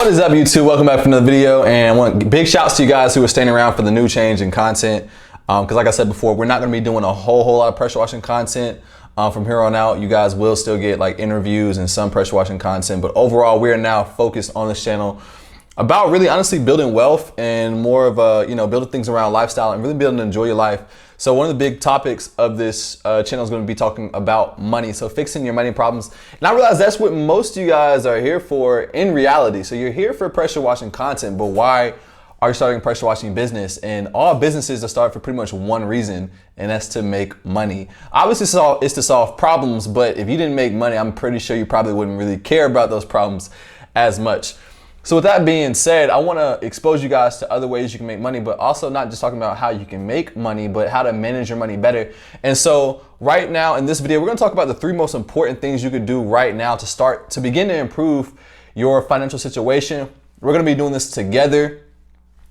What is up, YouTube? Welcome back for another video, and I want big shouts to you guys who are staying around for the new change in content. Because like I said before, we're not going to be doing a whole lot of pressure washing content from here on out. You guys will still get like interviews and some pressure washing content, but overall, we are now focused on this channel about really honestly building wealth and more of a, building things around lifestyle and really being able to enjoy your life. So one of the big topics of this channel is going to be talking about money. So fixing your money problems. And I realize that's what most of you guys are here for in reality. So you're here for pressure washing content, but why are you starting a pressure washing business? And all businesses are started for pretty much one reason, and that's to make money. Obviously it's to solve problems, but if you didn't make money, I'm pretty sure you probably wouldn't really care about those problems as much. So with that being said, I want to expose you guys to other ways you can make money, but also not just talking about how you can make money, but how to manage your money better. And so right now in this video, we're going to talk about the 3 most important things you could do right now to begin to improve your financial situation. We're going to be doing this together.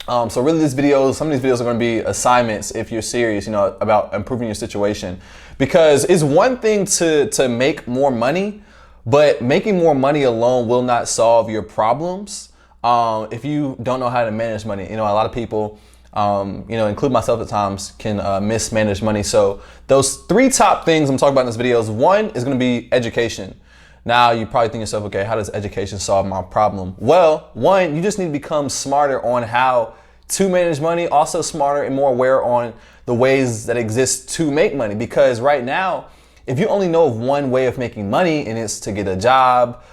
So really some of these videos are going to be assignments if you're serious, about improving your situation, because it's one thing to make more money, but making more money alone will not solve your problems if you don't know how to manage money. A lot of people, include myself at times, can mismanage money. So those 3 top things I'm talking about in this video is, 1 is going to be education. Now you probably think to yourself, okay, how does education solve my problem? Well, 1, you just need to become smarter on how to manage money, also smarter and more aware on the ways that exist to make money. Because right now, if you only know of one way of making money and it's to get a job,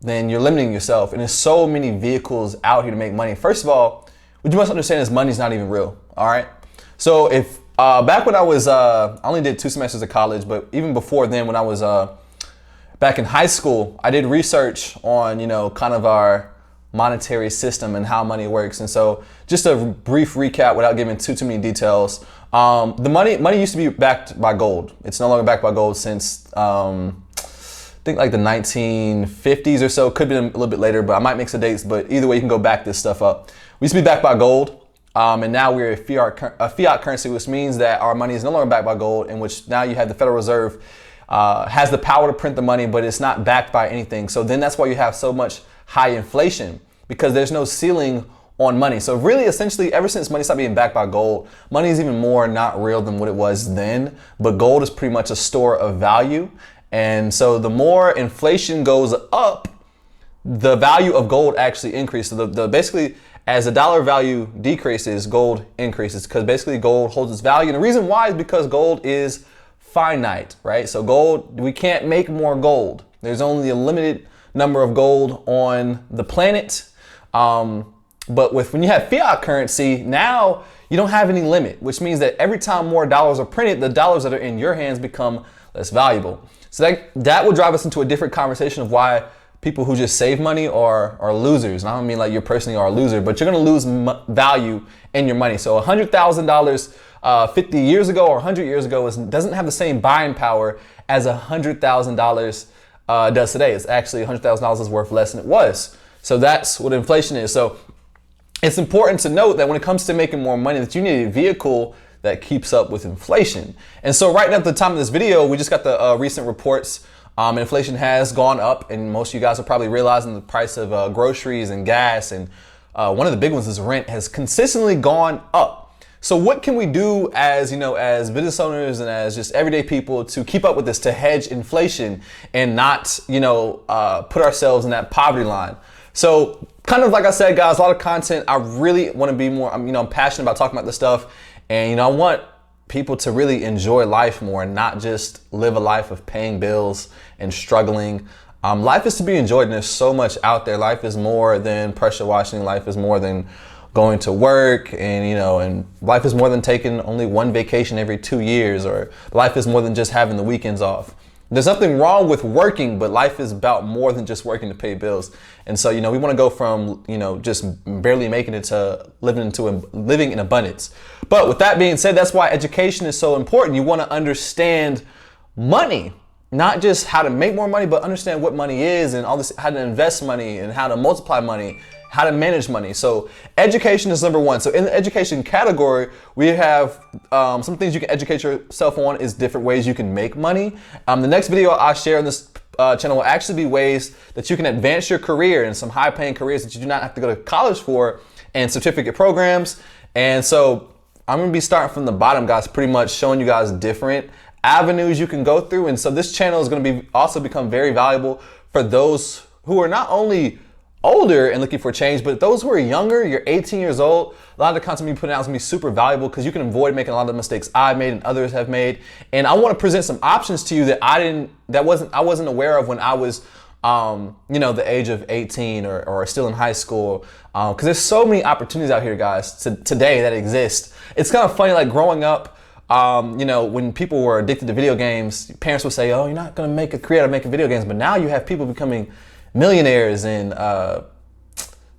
then you're limiting yourself. And there's so many vehicles out here to make money. First of all, what you must understand is money's not even real. All right. So if back when I was, I only did 2 semesters of college, but even before then, when I was back in high school, I did research on, kind of our monetary system and how money works. And so just a brief recap without giving too many details. The money used to be backed by gold. It's no longer backed by gold since I think like the 1950s or so. Could be a little bit later, but I might mix the dates. But either way, you can go back this stuff up. We used to be backed by gold, and now we're a fiat currency, which means that our money is no longer backed by gold, in which now you have the Federal Reserve has the power to print the money, but it's not backed by anything. So then that's why you have so much high inflation, because there's no ceiling on money. So really, essentially, ever since money stopped being backed by gold, money is even more not real than what it was then. But gold is pretty much a store of value. And so the more inflation goes up, the value of gold actually increases. So basically, as the dollar value decreases, gold increases, because basically gold holds its value. And the reason why is because gold is finite, right? So gold, we can't make more gold. There's only a limited number of gold on the planet. But when you have fiat currency, now you don't have any limit, which means that every time more dollars are printed, the dollars that are in your hands become less valuable. So that will drive us into a different conversation of why people who just save money are losers. And I don't mean like you personally are a loser, but you're going to lose value in your money. So $100,000 50 years ago or 100 years ago doesn't have the same buying power as $100,000 does today. It's actually $100,000 is worth less than it was. So that's what inflation is. So it's important to note that when it comes to making more money, that you need a vehicle that keeps up with inflation. And so right now at the time of this video, we just got the recent reports. Inflation has gone up, and most of you guys are probably realizing the price of groceries and gas. And one of the big ones is rent has consistently gone up. So what can we do as, as business owners and as just everyday people to keep up with this, to hedge inflation and not, put ourselves in that poverty line? So kind of like I said, guys, a lot of content. I really want to be more, I'm passionate about talking about this stuff. And, I want people to really enjoy life more and not just live a life of paying bills and struggling. Life is to be enjoyed, and there's so much out there. Life is more than pressure washing. Life is more than going to work, and and life is more than taking only one vacation every 2 years, or life is more than just having the weekends off. There's nothing wrong with working, but life is about more than just working to pay bills. And so, we want to go from, just barely making it to living in abundance. But with that being said, that's why education is so important. You want to understand money, not just how to make more money, but understand what money is and all this, how to invest money and how to multiply money, how to manage money. So education is number 1. So in the education category, we have some things you can educate yourself on is different ways you can make money. The next video I'll share in this channel will actually be ways that you can advance your career in some high paying careers that you do not have to go to college for, and certificate programs. And so I'm gonna be starting from the bottom, guys, pretty much showing you guys different avenues you can go through. And so this channel is gonna be also become very valuable for those who are not only older and looking for change, but those who are younger, you're 18 years old, a lot of the content we put out is gonna be super valuable because you can avoid making a lot of the mistakes I've made and others have made. And I want to present some options to you that I wasn't aware of when I was the age of 18 or still in high school. Because there's so many opportunities out here, guys, today that exist. It's kind of funny, like growing up, when people were addicted to video games, parents would say, oh, you're not gonna make a career out of making video games. But now you have people becoming millionaires and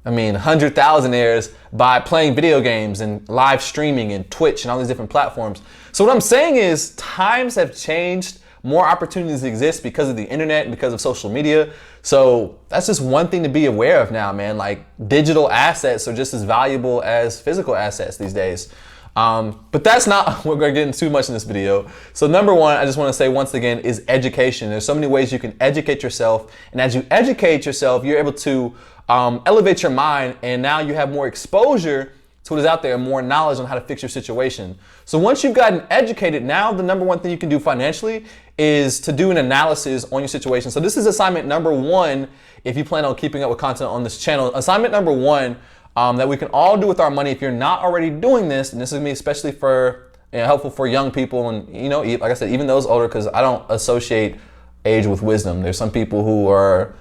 100,000aires by playing video games and live streaming and Twitch and all these different platforms. So what I'm saying is times have changed. More opportunities exist because of the internet and because of social media. So that's just one thing to be aware of now, man. Like, digital assets are just as valuable as physical assets these days. But that's not what we're gonna get into too much in this video. So number one, I just wanna say once again, is education. There's so many ways you can educate yourself. And as you educate yourself, you're able to elevate your mind, and now you have more exposure to what is out there and more knowledge on how to fix your situation. So once you've gotten educated, now the number one thing you can do financially is to do an analysis on your situation. So this is assignment number one if you plan on keeping up with content on this channel. Assignment number one that we can all do with our money if you're not already doing this, and this is gonna be especially for helpful for young people, and like I said, even those older, because I don't associate age with wisdom. There's some people who are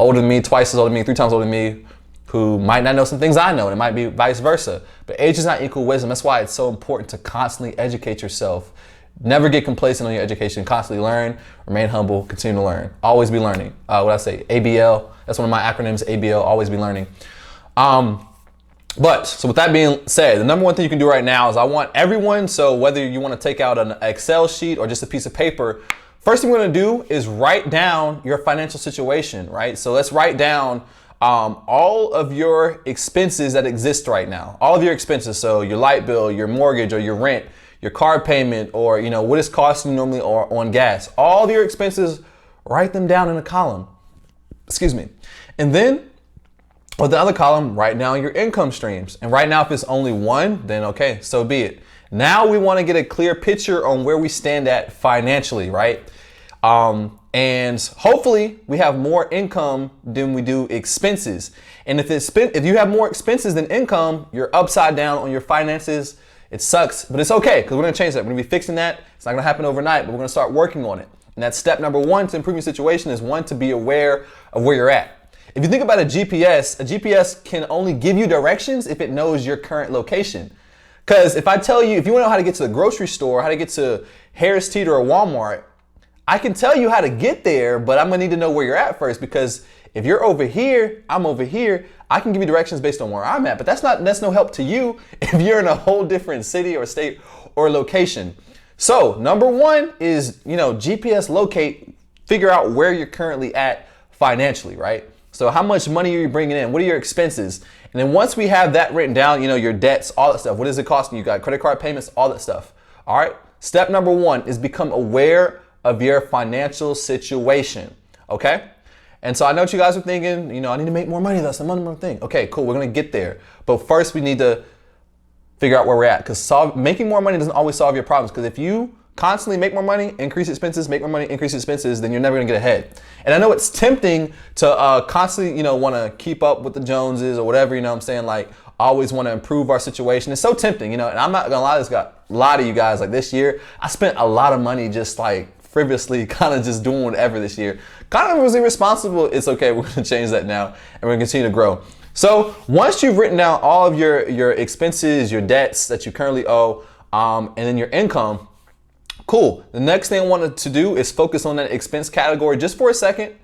older than me, twice as old as me, 3 times older than me, who might not know some things I know, and it might be vice versa. But age is not equal wisdom. That's why it's so important to constantly educate yourself. Never get complacent on your education. Constantly learn, remain humble, continue to learn. Always be learning. What I say, ABL, that's one of my acronyms, ABL, always be learning. So with that being said, the number one thing you can do right now is I want everyone, so whether you want to take out an Excel sheet or just a piece of paper, first thing we're going to do is write down your financial situation, right? So let's write down all of your expenses that exist right now, all of your expenses. So your light bill, your mortgage, or your rent, your car payment, or what it's costing you normally or on gas. All of your expenses, write them down in a column. Excuse me. And then with the other column, write down your income streams. And right now, if it's only one, then okay, so be it. Now we want to get a clear picture on where we stand at financially, right? And hopefully we have more income than we do expenses. And if you have more expenses than income, you're upside down on your finances. It sucks, but it's okay, because we're gonna change that. We're gonna be fixing that. It's not gonna happen overnight, but we're gonna start working on it. And that's step number one to improve your situation, is one, to be aware of where you're at. If you think about a GPS can only give you directions if it knows your current location. Because if I tell you, if you wanna know how to get to the grocery store, how to get to Harris Teeter or Walmart, I can tell you how to get there, but I'm gonna need to know where you're at first, because if you're over here, I'm over here, I can give you directions based on where I'm at, but that's no help to you if you're in a whole different city or state or location. So number one is, GPS locate, figure out where you're currently at financially, right? So how much money are you bringing in? What are your expenses? And then once we have that written down, your debts, all that stuff, what is it costing you? Got credit card payments, all that stuff. All right. Step number one is become aware of your financial situation. Okay. And so I know what you guys are thinking, I need to make more money. That's the number one thing. Okay, cool. We're going to get there. But first we need to figure out where we're at, because making more money doesn't always solve your problems. Because if you constantly make more money, increase expenses, make more money, increase expenses, then you're never going to get ahead. And I know it's tempting to constantly, want to keep up with the Joneses or whatever, I'm saying, like always want to improve our situation. It's so tempting, and I'm not going to lie to you guys, like this year, I spent a lot of money just like frivolously kind of just doing whatever this year. Kind of was irresponsible. It's okay. We're going to change that now, and we're going to continue to grow. So once you've written down all of your expenses, your debts that you currently owe, and then your income, cool. The next thing I wanted to do is focus on that expense category just for a second.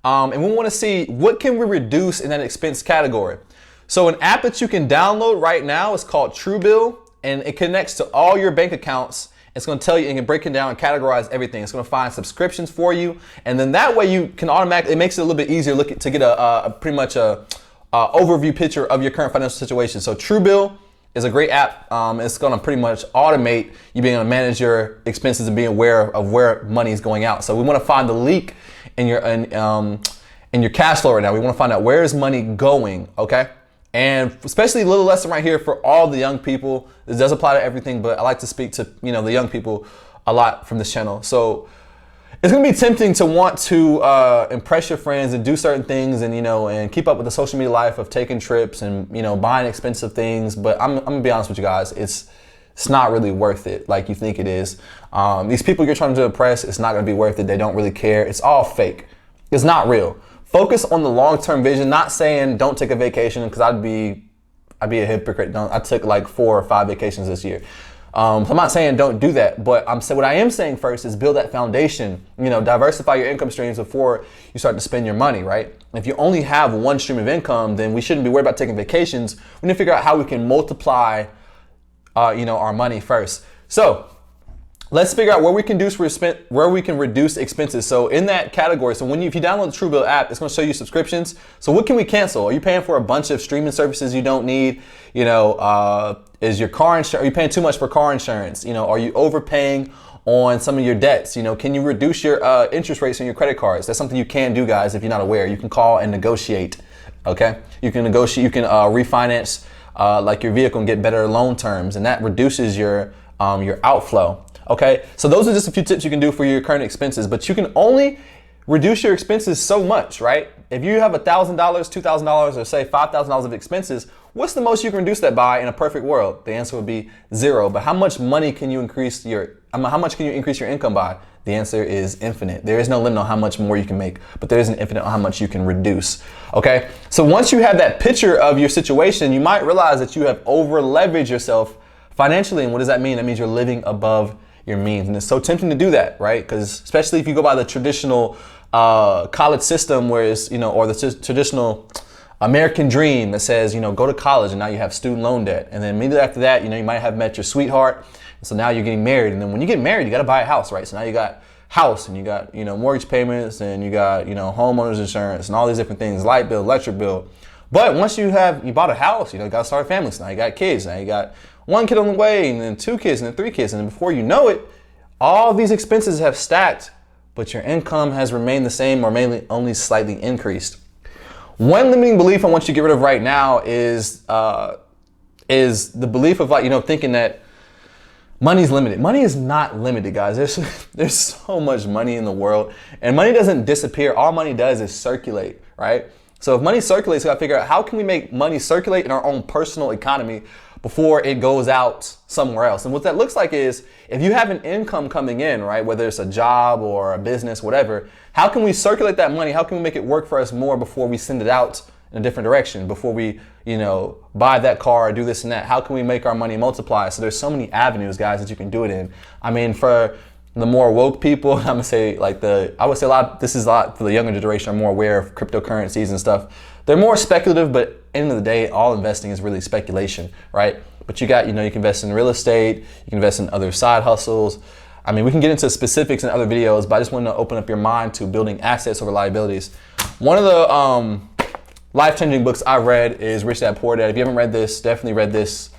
And we want to see what can we reduce in that expense category. So an app that you can download right now is called Truebill, and it connects to all your bank accounts. It's going to tell you and can break it down and categorize everything. It's going to find subscriptions for you, and then that way you can automatically. It makes it a little bit easier to get a pretty much a overview picture of your current financial situation. So Truebill is a great app. It's going to pretty much automate you being able to manage your expenses and being aware of where money is going out. So we want to find the leak in your cash flow right now. We want to find out where is money going, okay? And especially a little lesson right here for all the young people. This does apply to everything, but I like to speak to the young people a lot from this channel. So it's gonna be tempting to want to impress your friends and do certain things, and and keep up with the social media life of taking trips and buying expensive things. But I'm gonna be honest with you guys, it's not really worth it like you think it is. These people you're trying to impress, it's not gonna be worth it. They don't really care. It's all fake. It's not real. Focus on the long-term vision. Not saying don't take a vacation, because I'd be a hypocrite. I took like 4 or 5 vacations this year. So I'm not saying don't do that, but what I am saying first is build that foundation. Diversify your income streams before you start to spend your money, right? And if you only have one stream of income, then we shouldn't be worried about taking vacations. We need to figure out how we can multiply, our money first. So let's figure out where we can reduce expenses. So in that category, so if you download the Truebill app, it's going to show you subscriptions. So what can we cancel? Are you paying for a bunch of streaming services you don't need? Is your car insurance? Are you paying too much for car insurance? Are you overpaying on some of your debts? Can you reduce your interest rates on your credit cards? That's something you can do, guys. If you're not aware, you can call and negotiate. Okay, you can negotiate. You can refinance like your vehicle and get better loan terms, and that reduces your outflow. Okay, so those are just a few tips you can do for your current expenses, but you can only reduce your expenses so much, right? If you have $1,000, $2,000, or say $5,000 of expenses, what's the most you can reduce that by in a perfect world? The answer would be 0. But how much money can you increase how much can you increase your income by? The answer is infinite. There is no limit on how much more you can make, but there is an infinite on how much you can reduce. Okay, so once you have that picture of your situation, you might realize that you have over leveraged yourself financially. And what does that mean? That means you're living above your means. And it's so tempting to do that, right? Because especially if you go by the traditional college system, where it's, or the traditional American dream that says, go to college and now you have student loan debt. And then immediately after that, you might have met your sweetheart. So now you're getting married. And then when you get married, you got to buy a house, right? So now you got house, and you got, mortgage payments, and you got, homeowners insurance and all these different things, light bill, electric bill. But once you bought a house, you got to start a family. So now you got kids. Now you got 1 kid on the way, and then 2 kids, and then 3 kids. And then before you know it, all these expenses have stacked, but your income has remained the same or mainly only slightly increased. One limiting belief I want you to get rid of right now is the belief of thinking that money's limited. Money is not limited, guys. There's so much money in the world, and money doesn't disappear. All money does is circulate, right? So if money circulates, we got to figure out how can we make money circulate in our own personal economy before it goes out somewhere else. And what that looks like is, if you have an income coming in, right, whether it's a job or a business, whatever, how can we circulate that money? How can we make it work for us more before we send it out in a different direction, before we, buy that car or do this and that? How can we make our money multiply? So there's so many avenues, guys, that you can do it in. I mean, for the more woke people, I'm gonna say this is a lot for the younger generation, are more aware of cryptocurrencies and stuff. They're more speculative, but at the end of the day, all investing is really speculation, right? But you can invest in real estate, you can invest in other side hustles. I mean, we can get into specifics in other videos, but I just want to open up your mind to building assets over liabilities. One of the life-changing books I read is Rich Dad Poor Dad. If you haven't read this, definitely read this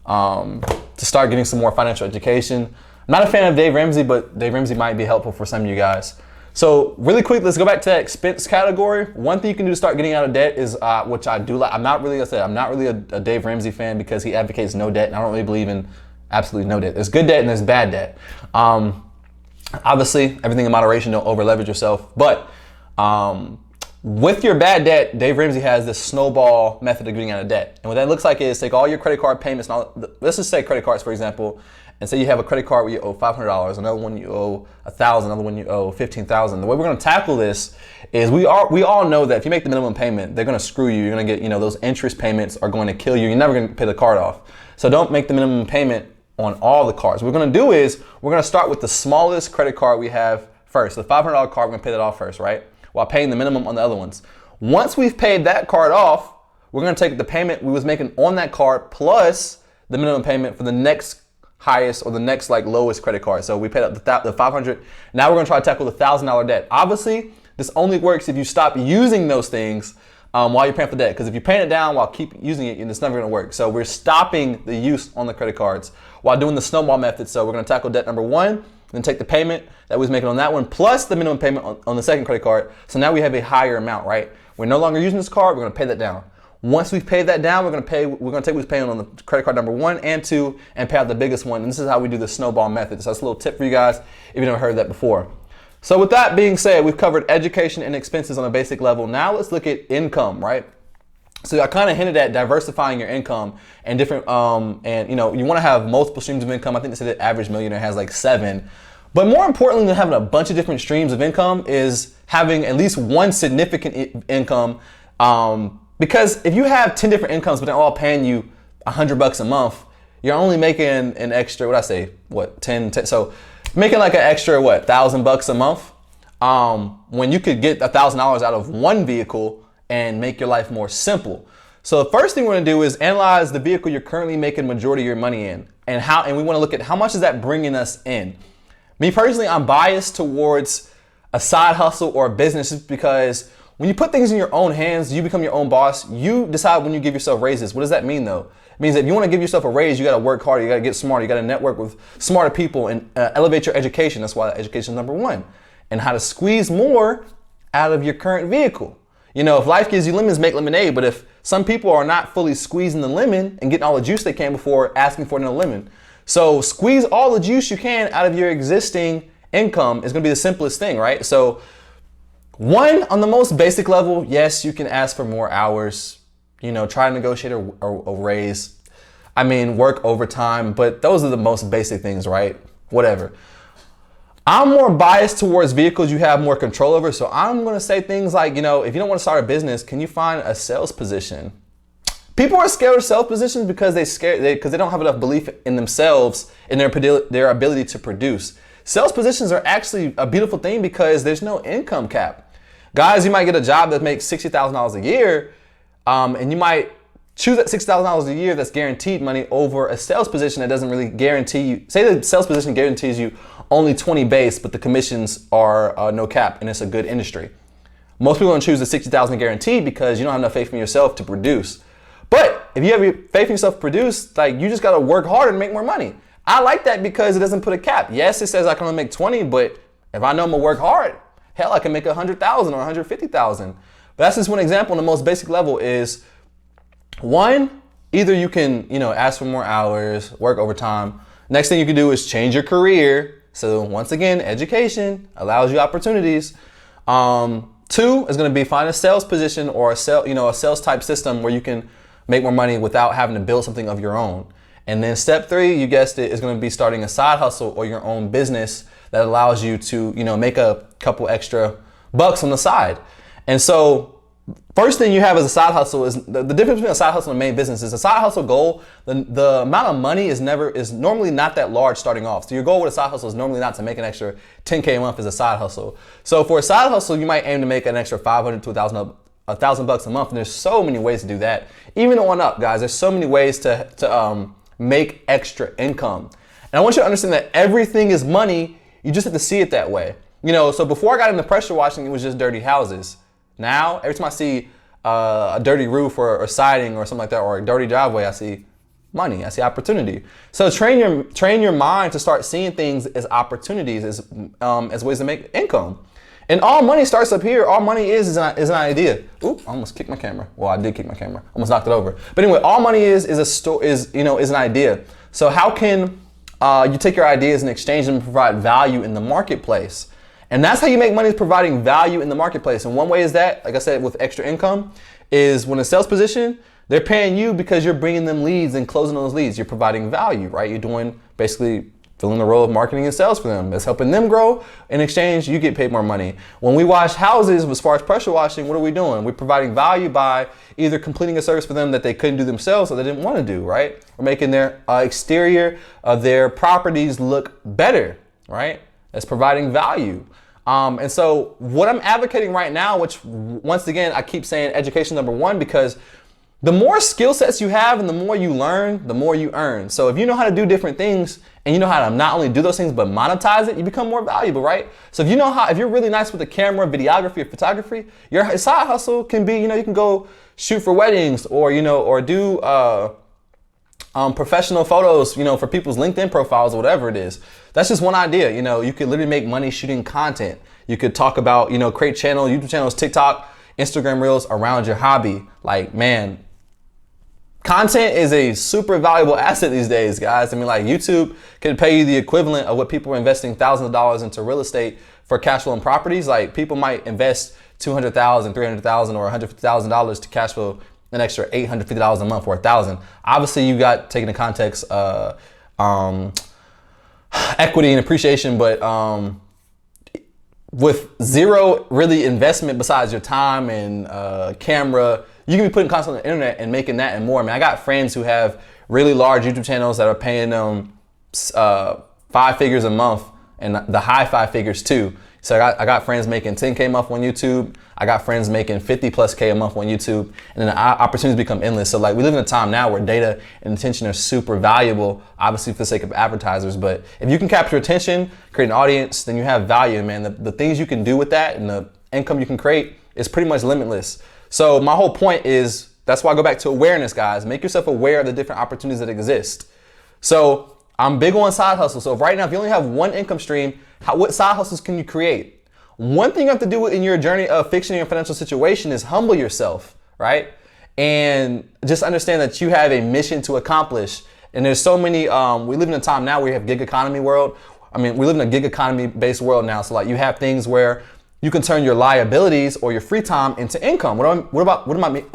to start getting some more financial education. I'm not a fan of Dave Ramsey, but Dave Ramsey might be helpful for some of you guys. So really quick, let's go back to that expense category. One thing you can do to start getting out of debt is, which I do like, I'm not really a Dave Ramsey fan, because he advocates no debt, and I don't really believe in absolutely no debt. There's good debt and there's bad debt. Obviously, everything in moderation, don't over leverage yourself. But with your bad debt, Dave Ramsey has this snowball method of getting out of debt. And what that looks like is take all your credit card payments, and let's just say credit cards, for example, and say you have a credit card where you owe $500, another one you owe $1,000, another one you owe $15,000. The way we're going to tackle this is we all know that if you make the minimum payment, they're going to screw you. You're going to get, those interest payments are going to kill you. You're never going to pay the card off. So don't make the minimum payment on all the cards. What we're going to do is we're going to start with the smallest credit card we have first. The $500 card, we're going to pay that off first, right? While paying the minimum on the other ones. Once we've paid that card off, we're going to take the payment we was making on that card plus the minimum payment for the next highest or the next lowest credit card. So we paid up the $500. Now we're going to try to tackle the $1,000 debt. Obviously, this only works if you stop using those things while you're paying for debt. Because if you're paying it down while keep using it, it's never going to work. So we're stopping the use on the credit cards while doing the snowball method. So we're going to tackle debt number 1. then take the payment that we was making on that one plus the minimum payment on the second credit card. So now we have a higher amount, right? We're no longer using this card, we're gonna pay that down. Once we've paid that down, we're gonna take what we're paying on the credit card number 1 and 2 and pay out the biggest one. And this is how we do the snowball method. So that's a little tip for you guys if you've never heard that before. So with that being said, we've covered education and expenses on a basic level. Now let's look at income, right? So I kind of hinted at diversifying your income and different, and you want to have multiple streams of income. I think they said the average millionaire has like 7. But more importantly than having a bunch of different streams of income is having at least one significant income. Because if you have 10 different incomes, but they're all paying you $100 a month, you're only making an extra, 10, so making like an extra, $1,000 a month, when you could get $1,000 out of one vehicle and make your life more simple. So the first thing we're gonna do is analyze the vehicle you're currently making majority of your money in, and we wanna look at how much is that bringing us in. Me personally, I'm biased towards a side hustle or a business just because when you put things in your own hands, you become your own boss. You decide when you give yourself raises. What does that mean though? It means that if you want to give yourself a raise, you got to work harder. You got to get smarter. You got to network with smarter people and elevate your education. That's why education is number 1. And how to squeeze more out of your current vehicle. If life gives you lemons, make lemonade. But if some people are not fully squeezing the lemon and getting all the juice they can before asking for another lemon. So squeeze all the juice you can out of your existing income is going to be the simplest thing, right? So 1, on the most basic level, yes, you can ask for more hours, try to negotiate a raise. Work overtime, but those are the most basic things, right? Whatever. I'm more biased towards vehicles you have more control over. So I'm going to say things like, if you don't want to start a business, can you find a sales position? People are scared of sales positions because they don't have enough belief in themselves and their ability to produce. Sales positions are actually a beautiful thing because there's no income cap. Guys, you might get a job that makes $60,000 a year, and you might choose that $60,000 a year that's guaranteed money over a sales position that doesn't really guarantee you. Say the sales position guarantees you only 20 base, but the commissions are no cap, and it's a good industry. Most people don't choose the $60,000 guaranteed because you don't have enough faith in yourself to produce. But if you have faith in yourself to produce, you just got to work harder and make more money. I like that because it doesn't put a cap. Yes, it says I can only make 20, but if I know I'm gonna work hard, hell, I can make 100,000 or 150,000. But that's just one example. On the most basic level is 1, either you can, ask for more hours, work overtime. Next thing you can do is change your career. So once again, education allows you opportunities. 2 is going to be find a sales position or a sales type system where you can make more money without having to build something of your own. And then step 3, you guessed it, is going to be starting a side hustle or your own business that allows you to, make a couple extra bucks on the side. And so first thing you have as a side hustle is the difference between a side hustle and a main business is a side hustle goal. The amount of money is normally not that large starting off. So your goal with a side hustle is normally not to make an extra 10K a month as a side hustle. So for a side hustle, you might aim to make an extra $500 to $1,000 a month. And there's so many ways to do that. Even on up, guys, there's so many ways to make extra income. And I want you to understand that everything is money. You just have to see it that way. So before I got into pressure washing, it was just dirty houses. Now, every time I see a dirty roof or siding or something like that, or a dirty driveway, I see money, I see opportunity. So train your mind to start seeing things as opportunities, as ways to make income. And all money starts up here. All money is an idea. Oop, I almost kicked my camera. Well, I did kick my camera. Almost knocked it over. But anyway, all money is an idea. So how can you take your ideas and exchange them and provide value in the marketplace? And that's how you make money, is providing value in the marketplace. And one way is that, like I said, with extra income, is when a sales position, they're paying you because you're bringing them leads and closing those leads. You're providing value, right? You're doing basically filling the role of marketing and sales for them. It's helping them grow. In exchange, you get paid more money. When we wash houses, as far as pressure washing, what are we doing? We're providing value by either completing a service for them that they couldn't do themselves or they didn't want to do, right? We're making their exterior of their properties look better, right? That's providing value. And so what I'm advocating right now, which once again, I keep saying education number 1, because the more skill sets you have and the more you learn, the more you earn. So if you know how to do different things and you know how to not only do those things, but monetize it, you become more valuable, right? So if you're really nice with the camera, videography, or photography, your side hustle can be, you can go shoot for weddings or do professional photos, for people's LinkedIn profiles, whatever it is. That's just one idea. You could literally make money shooting content. You could talk about, create YouTube channels, TikTok, Instagram reels around your hobby. Like, man, content is a super valuable asset these days, guys. Like, YouTube can pay you the equivalent of what people are investing thousands of dollars into real estate for cash flow and properties. Like, people might invest $200,000, $300,000, or $150,000 to cash flow an extra $850 a month or $1,000. Obviously, you got taken into context equity and appreciation, but with zero really investment besides your time and camera, you can be putting content on the internet and making that and more. I got friends who have really large YouTube channels that are paying them 5 figures a month, and the high 5 figures too. So I got friends making 10K a month on YouTube. I got friends making 50 plus K a month on YouTube, and then the opportunities become endless. So like, we live in a time now where data and attention are super valuable, obviously for the sake of advertisers. But if you can capture attention, create an audience, then you have value, man. The things you can do with that and the income you can create is pretty much limitless. So my whole point is, that's why I go back to awareness, guys. Make yourself aware of the different opportunities that exist. So I'm big on side hustles. So right now, if you only have one income stream, what side hustles can you create? One thing you have to do in your journey of fixing your financial situation is humble yourself, right? And just understand that you have a mission to accomplish. And there's so many, we live in a time now where you have gig economy world. We live in a gig economy based world now. So like, you have things where you can turn your liabilities or your free time into income. What do I mean?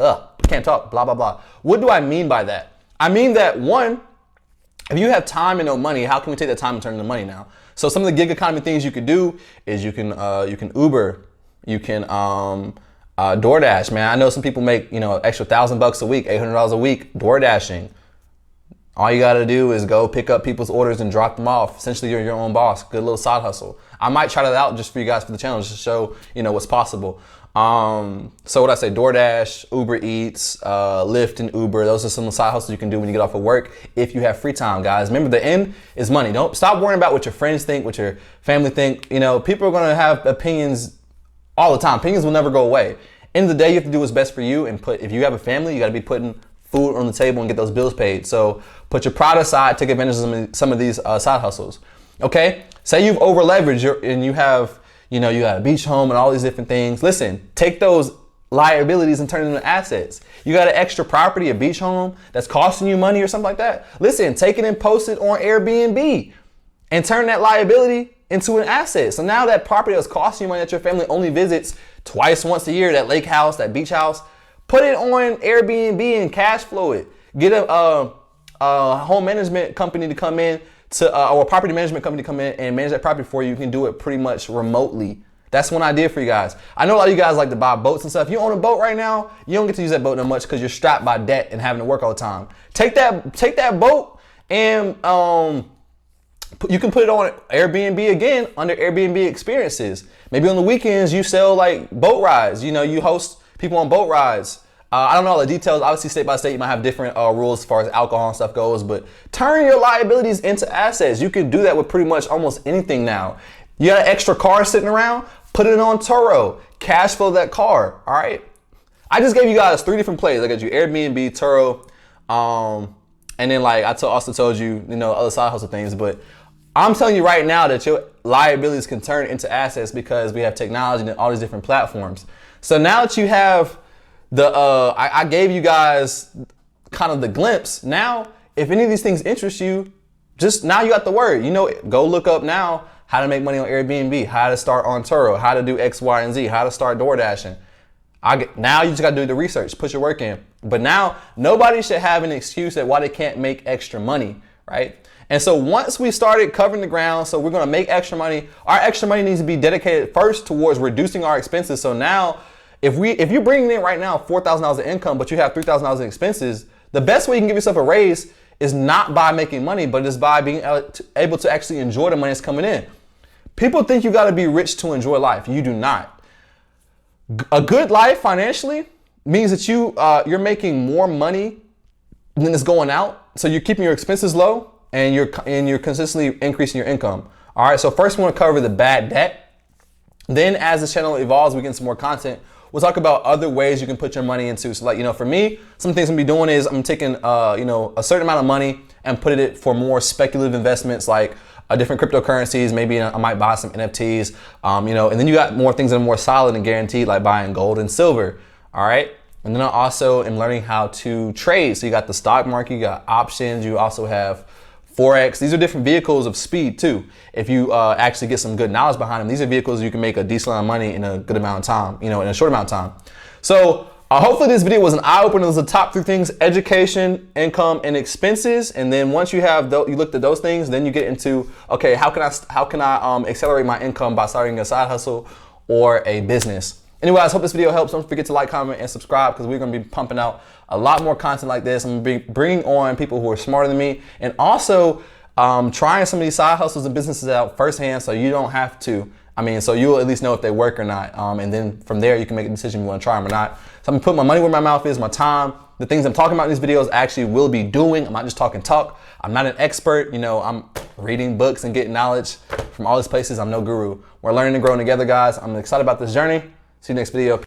Can't talk, blah, blah, blah. What do I mean by that? I mean that, one, if you have time and no money, how can we take that time and turn it into money now? So some of the gig economy things you could do is you can Uber, you can DoorDash. Man, I know some people make extra $1,000 a week, $800 a week DoorDashing. All you gotta do is go pick up people's orders and drop them off. Essentially, you're your own boss. Good little side hustle. I might try that out just for you guys for the channel, just to show what's possible. So what I say, DoorDash, Uber Eats, Lyft and Uber, those are some side hustles you can do when you get off of work if you have free time, guys. Remember, the end is money. Don't stop worrying about what your friends think, what your family think. People are gonna have opinions all the time. Opinions will never go away. End of the day, you have to do what's best for you, and if you have a family, you gotta be putting food on the table and get those bills paid. So put your pride aside, take advantage of some of these side hustles. Okay, say you've over leveraged and you have, you got a beach home and all these different things. Listen, take those liabilities and turn them into assets. You got an extra property, a beach home that's costing you money or something like that. Listen, take it and post it on Airbnb and turn that liability into an asset. So now that property that's costing you money that your family only visits once a year, that lake house, that beach house, put it on Airbnb and cash flow it. Get a home management company to come in or a property management company to come in and manage that property for you. You can do it pretty much remotely. That's one idea for you guys. I know a lot of you guys like to buy boats and stuff. If you own a boat right now, you don't get to use that boat no much because you're strapped by debt and having to work all the time. Take that boat and you can put it on Airbnb again under Airbnb experiences. Maybe on the weekends you sell like boat rides. You host people on boat rides. I don't know all the details. Obviously, state by state, you might have different rules as far as alcohol and stuff goes, but turn your liabilities into assets. You can do that with pretty much almost anything now. You got an extra car sitting around, put it on Turo, cash flow that car, all right? I just gave you guys 3 different plays. I got you Airbnb, Turo, and then like I also told you, other side hustle things, but I'm telling you right now that your liabilities can turn into assets because we have technology and all these different platforms. So now that you have I gave you guys kind of the glimpse. Now, if any of these things interest you, just now you got the word. Go look up now how to make money on Airbnb, how to start on Turo, how to do X, Y, and Z, how to start DoorDashing. Now you just got to do the research, put your work in. But now nobody should have an excuse that why they can't make extra money, right? And so once we started covering the ground, so we're going to make extra money. Our extra money needs to be dedicated first towards reducing our expenses. So now, if you're bringing in right now $4,000 of income, but you have $3,000 in expenses, the best way you can give yourself a raise is not by making money, but is by being able to actually enjoy the money that's coming in. People think you got to be rich to enjoy life. You do not. A good life financially means that you're making more money than is going out. So you're keeping your expenses low and you're consistently increasing your income. All right. So first we want to cover the bad debt. Then as the channel evolves, we get some more content. we'll talk about other ways you can put your money into. So like, for me, some things I'm gonna be doing is I'm taking, a certain amount of money and putting it for more speculative investments, like different cryptocurrencies. Maybe I might buy some NFTs, and then you got more things that are more solid and guaranteed, like buying gold and silver. All right. And then I also am learning how to trade. So you got the stock market, you got options, you also have Forex. These are different vehicles of speed too. If you actually get some good knowledge behind them, these are vehicles you can make a decent amount of money in a good amount of time, in a short amount of time. So hopefully this video was an eye-opener. It was the top 3 things: education, income, and expenses. And then once you have you looked at those things, then you get into, okay, how can I accelerate my income by starting a side hustle or a business? Anyways, hope this video helps. Don't forget to like, comment, and subscribe, because we're going to be pumping out a lot more content like this. I'm going to be bringing on people who are smarter than me, and also trying some of these side hustles and businesses out firsthand, so you don't have to. So you'll at least know if they work or not. And then from there, you can make a decision if you want to try them or not. So I'm going to put my money where my mouth is, my time. The things I'm talking about in these videos I actually will be doing. I'm not just talking talk. I'm not an expert. I'm reading books and getting knowledge from all these places. I'm no guru. We're learning and growing together, guys. I'm excited about this journey. See you next video.